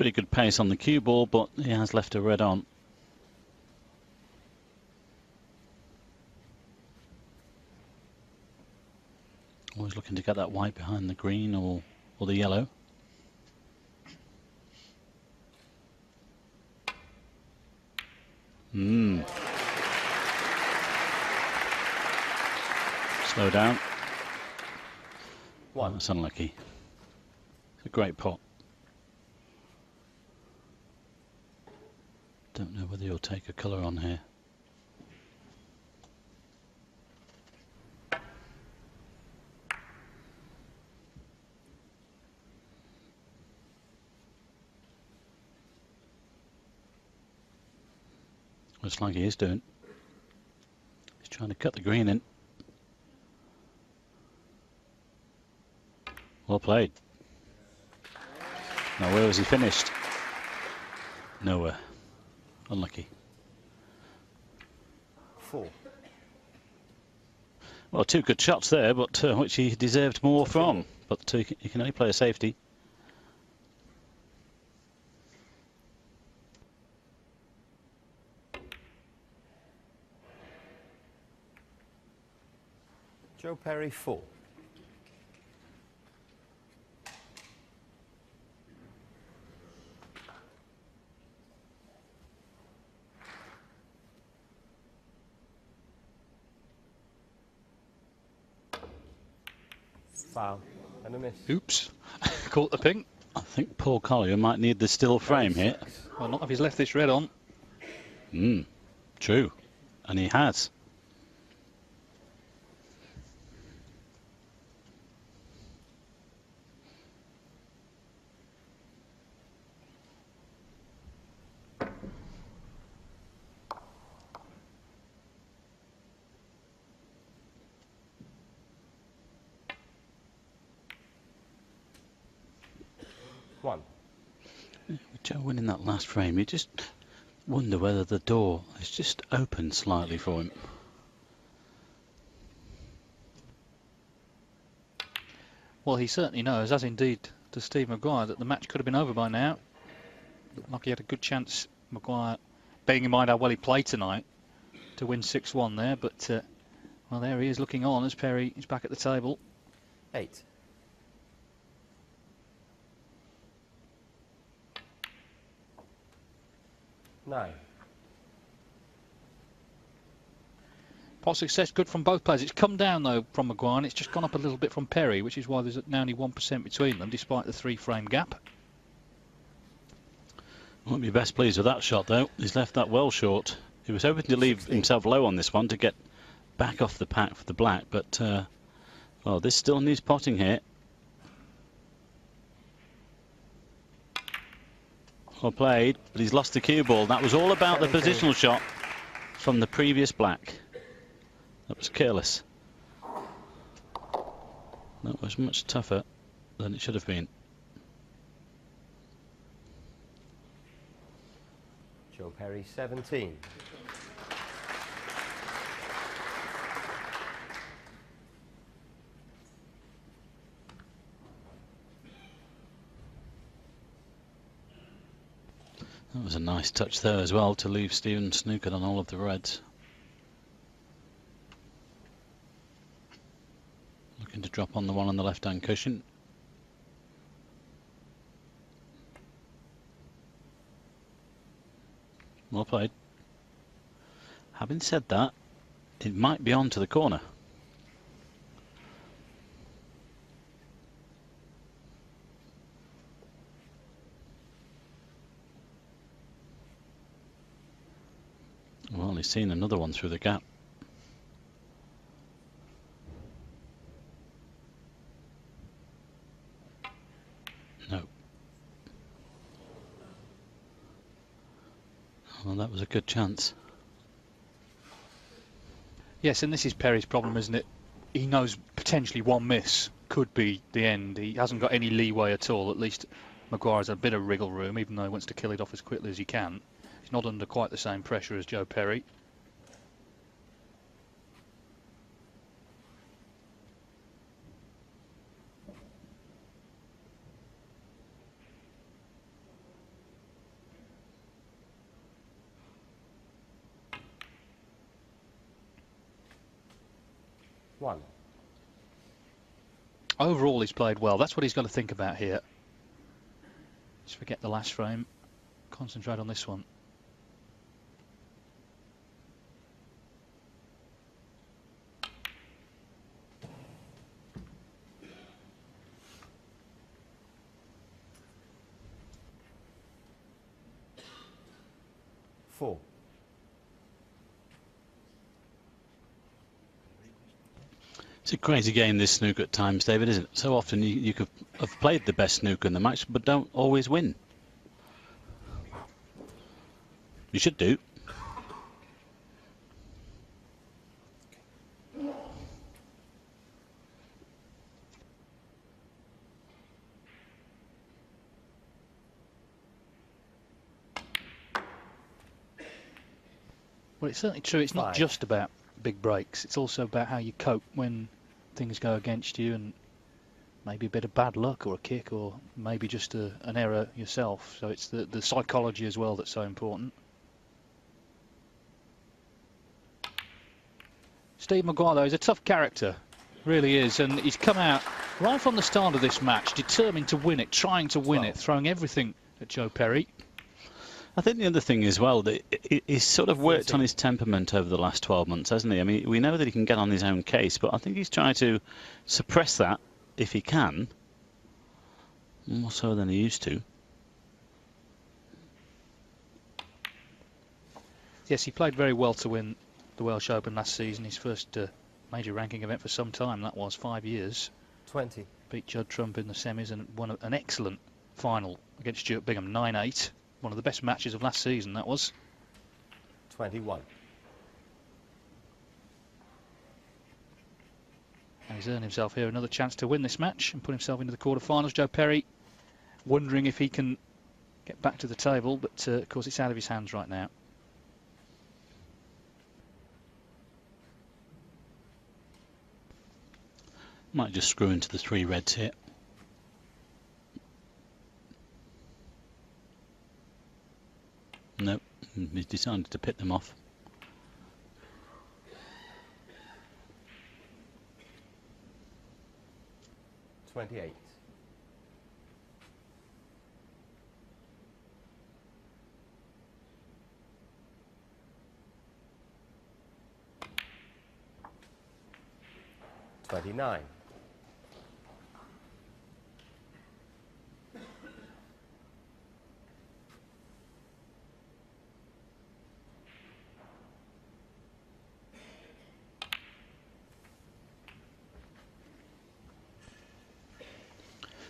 Pretty good pace on the cue ball, but he has left a red on. Always looking to get that white behind the green or the yellow. Slow down. Oh, that's unlucky. It's a great pot. Don't know whether you'll take a colour on here. Looks like he is doing. He's trying to cut the green in. Well played. Now where was he finished? Nowhere. Unlucky. 4. Well, 2 good shots there, but which he deserved more from. But he can only play a safety. Joe Perry, 4. Foul and a miss. Oops. Caught the pink. I think Paul Collier might need the still frame here. Well, not if he's left this red on. True. And he has. With Joe winning that last frame, you just wonder whether the door is just open slightly for him. Well, he certainly knows, as indeed does Steve Maguire, that the match could have been over by now. Looked like he had a good chance, Maguire, bearing in mind how well he played tonight, to win 6-1 there. But, well, there he is looking on as Perry is back at the table. 8. 9. Pot success good from both players. It's come down, though, from Maguire, and it's just gone up a little bit from Perry, which is why there's now only 1% between them, despite the 3-frame gap. Won't be best pleased with that shot, though. He's left that well short. He was hoping to leave himself low on this one to get back off the pack for the black, but well, this still needs potting here. Well played, but he's lost the cue ball. That was all about the positional shot from the previous black. That was careless. That was much tougher than it should have been. Joe Perry, 17. That was a nice touch there as well to leave Steven snookered on all of the reds. Looking to drop on the one on the left-hand cushion. Well played. Having said that, it might be on to the corner. Well, he's seen another one through the gap. No. Well, that was a good chance. Yes, and this is Perry's problem, isn't it? He knows potentially one miss could be the end. He hasn't got any leeway at all. At least Maguire's a bit of wriggle room, even though he wants to kill it off as quickly as he can. He's not under quite the same pressure as Joe Perry. 1. Overall, he's played well. That's what he's got to think about here. Just forget the last frame. Concentrate on this one. Four. It's a crazy game, this snooker at times, David, isn't it? So often you could have played the best snooker in the match, but don't always win. You should do. Well, it's certainly true. It's not 5. just about big breaks. It's also about how you cope when things go against you, and maybe a bit of bad luck or a kick, or maybe just an error yourself. So it's the psychology as well that's so important. Steve Maguire, though, is a tough character, really is, and he's come out right from the start of this match determined to win it, trying to win it, throwing everything at Joe Perry. I think the other thing as well, that he's sort of worked on his temperament over the last 12 months, hasn't he? I mean, we know that he can get on his own case, but I think he's trying to suppress that if he can, more so than he used to. Yes, he played very well to win the Welsh Open last season, his first major ranking event for some time. That was 5 years. 20. Beat Judd Trump in the semis and won an excellent final against Stuart Bingham, 9-8. One of the best matches of last season, that was. 21. And he's earned himself here another chance to win this match and put himself into the quarterfinals. Joe Perry wondering if he can get back to the table, but of course it's out of his hands right now. Might just screw into the 3 reds here. Nope, he's decided to pit them off. $28. $29.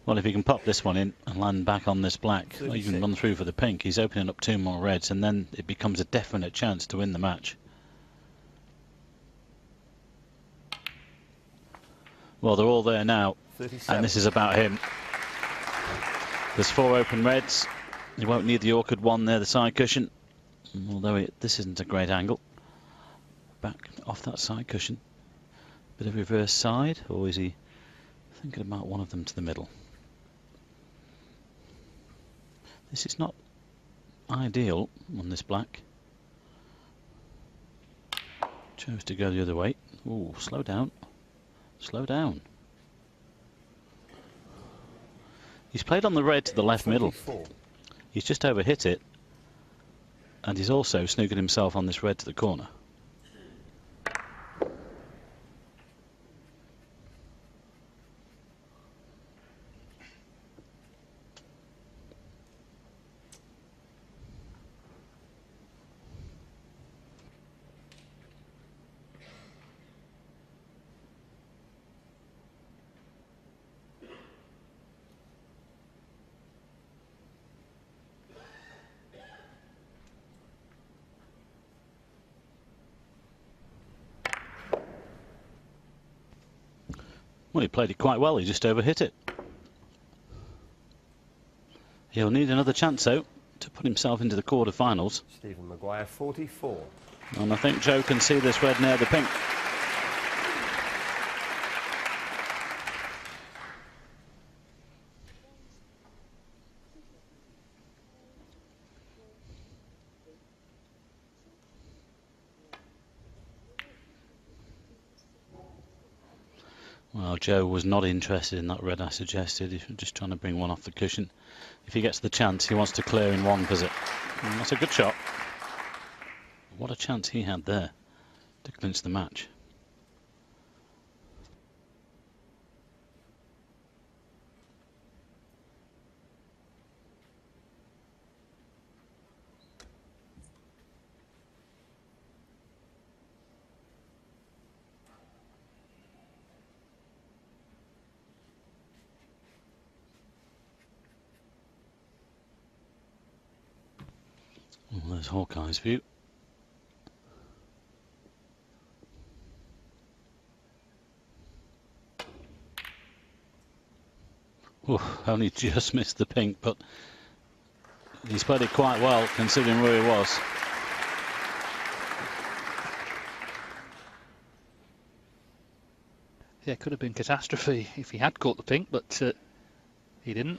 Well, if he can pop this one in and land back on this black, or 36. even run through for the pink, he's opening up 2 more reds, and then it becomes a definite chance to win the match. Well, they're all there now, 37. and this is about him. There's 4 open reds. He won't need the awkward one there, the side cushion, although this isn't a great angle. Back off that side cushion. Bit of reverse side, or is he thinking about one of them to the middle? This is not ideal on this black. Chose to go the other way. Ooh, slow down. Slow down. He's played on the red to the left middle. 44. He's just overhit it. And he's also snookered himself on this red to the corner. Well, he played it quite well. He just overhit it. He'll need another chance, though, to put himself into the quarterfinals. Stephen Maguire, 44. And I think Joe can see this red near the pink. Well, Joe was not interested in that red I suggested. He's just trying to bring one off the cushion. If he gets the chance, he wants to clear in one visit. And that's a good shot. What a chance he had there to clinch the match. Well, there's Hawkeye's view. Only just missed the pink, but he's played it quite well considering where he was. Yeah, it could have been catastrophe if he had caught the pink, but he didn't.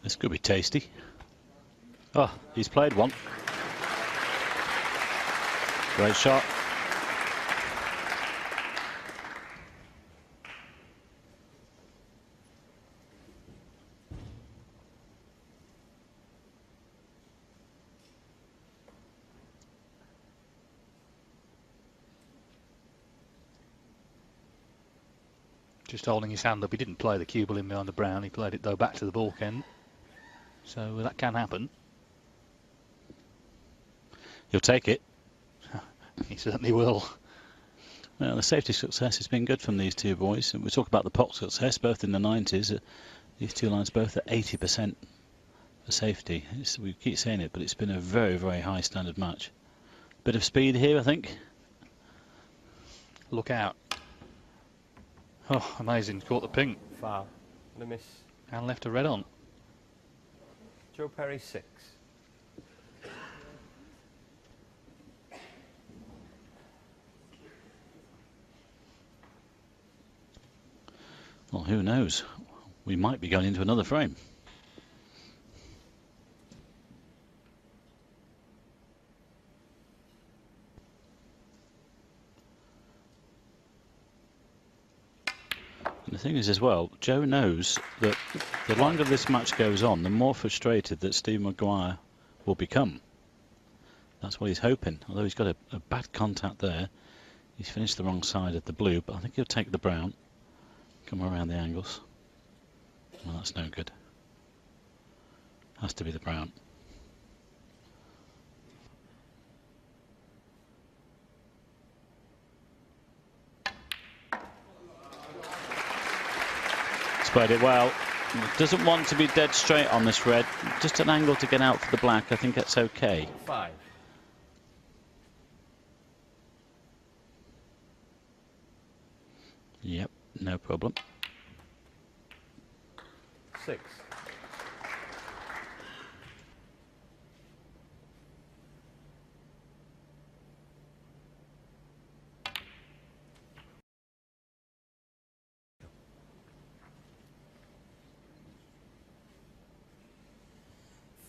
This could be tasty. Oh, he's played one. Great shot. Just holding his hand up. He didn't play the cue ball in behind the brown. He played it though back to the balk end. So that can happen. He'll take it. He certainly will. Well, the safety success has been good from these two boys. We talk about the pot success, both in the 90s. These two lines both at 80% for safety. We keep saying it, but it's been a very, very high standard match. Bit of speed here, I think. Look out. Oh, amazing. Caught the pink. Foul. And a miss. And left a red on. Joe Perry 6. Well, who knows? We might be going into another frame. And the thing is as well, Joe knows that the longer this match goes on, the more frustrated that Steve Maguire will become. That's what he's hoping. Although he's got a bad contact there. He's finished the wrong side of the blue, but I think he'll take the brown. Come around the angles. Well, that's no good. Has to be the brown. He's played it well. Doesn't want to be dead straight on this red. Just an angle to get out for the black. I think that's okay. 5. Yep, no problem. 6.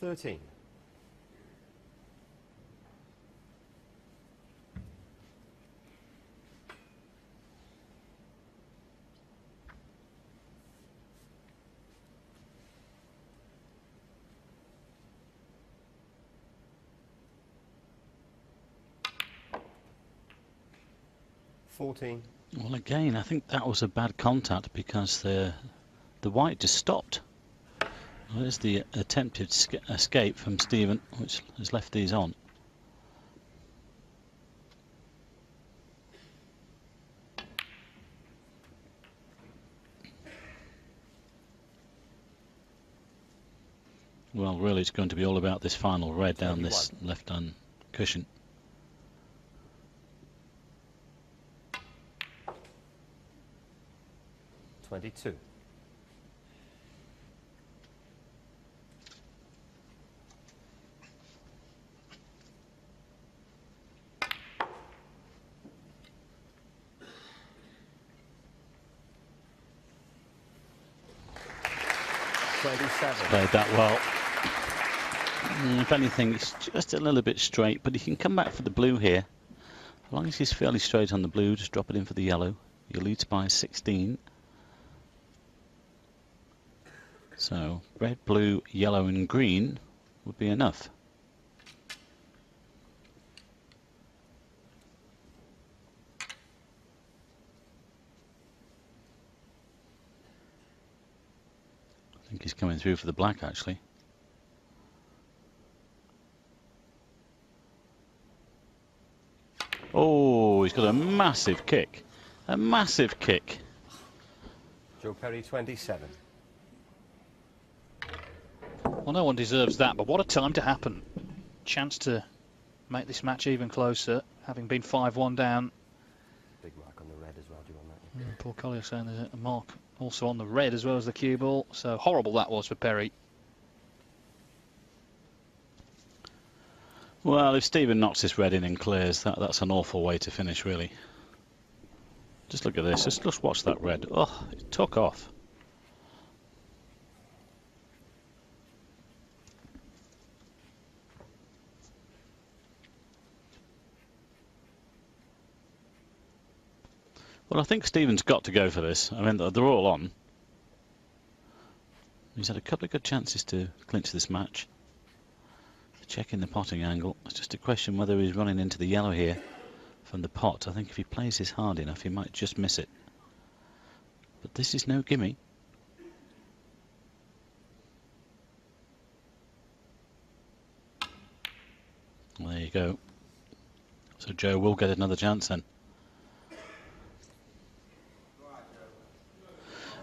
$13. 14. Well, again, I think that was a bad contact because the white just stopped. Well, there's the attempted escape from Stephen, which has left these on. Well, really, it's going to be all about this final red down this left-hand cushion. $22. 27. Played that well. If anything, it's just a little bit straight, but he can come back for the blue here. As long as he's fairly straight on the blue, just drop it in for the yellow. He leads by 16. So red, blue, yellow and green would be enough. I think he's coming through for the black actually. Oh, he's got a massive kick. A massive kick. Joe Perry 27. Well, no one deserves that, but what a time to happen. Chance to make this match even closer, having been 5-1 down. Big mark on the red as well, do you want that? Paul Collier saying there's a mark also on the red as well as the cue ball, so horrible that was for Perry. Well, if Stephen knocks this red in and clears, that's an awful way to finish, really. Just look at this. Just watch that red. Oh, it took off. Well, I think Stephen's got to go for this. I mean, they're all on. He's had a couple of good chances to clinch this match. Checking the potting angle. It's just a question whether he's running into the yellow here from the pot. I think if he plays this hard enough, he might just miss it. But this is no gimme. Well, there you go. So Joe will get another chance then.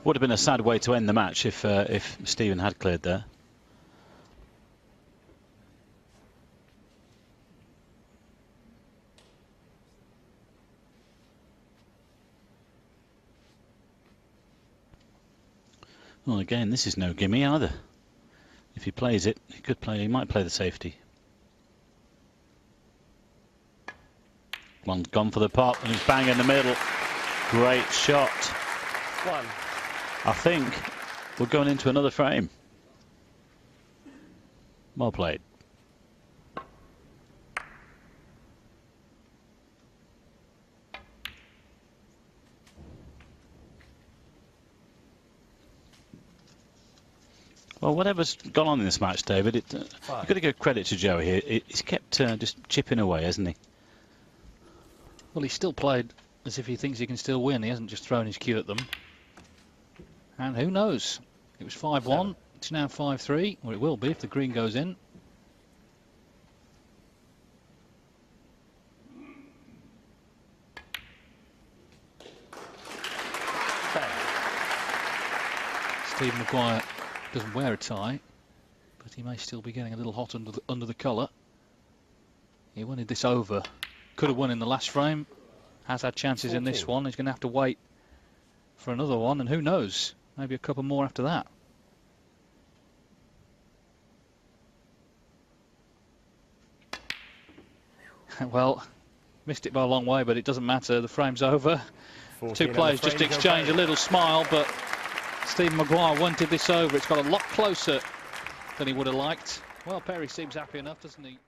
Would have been a sad way to end the match if Stephen had cleared there. Well, again, this is no gimme either. If he plays it, he might play the safety. One's gone for the pot and he's bang in the middle. Great shot. One. I think we're going into another frame. Well played. Well, whatever's gone on in this match, David, you've got to give credit to Joe here. He's kept just chipping away, hasn't he? Well, he's still played as if he thinks he can still win. He hasn't just thrown his cue at them. And who knows? It was 5-1. It's now 5-3. Or it will be if the green goes in. Stephen Maguire doesn't wear a tie, but he may still be getting a little hot under the collar. He wanted this over. Could have won in the last frame. Has had chances 14. in this one. He's going to have to wait for another one, and who knows? Maybe a couple more after that. Well, missed it by a long way, but it doesn't matter. The frame's over. Two players just exchange a little smile, but Stephen Maguire wanted this over. It's got a lot closer than he would have liked. Well, Perry seems happy enough, doesn't he?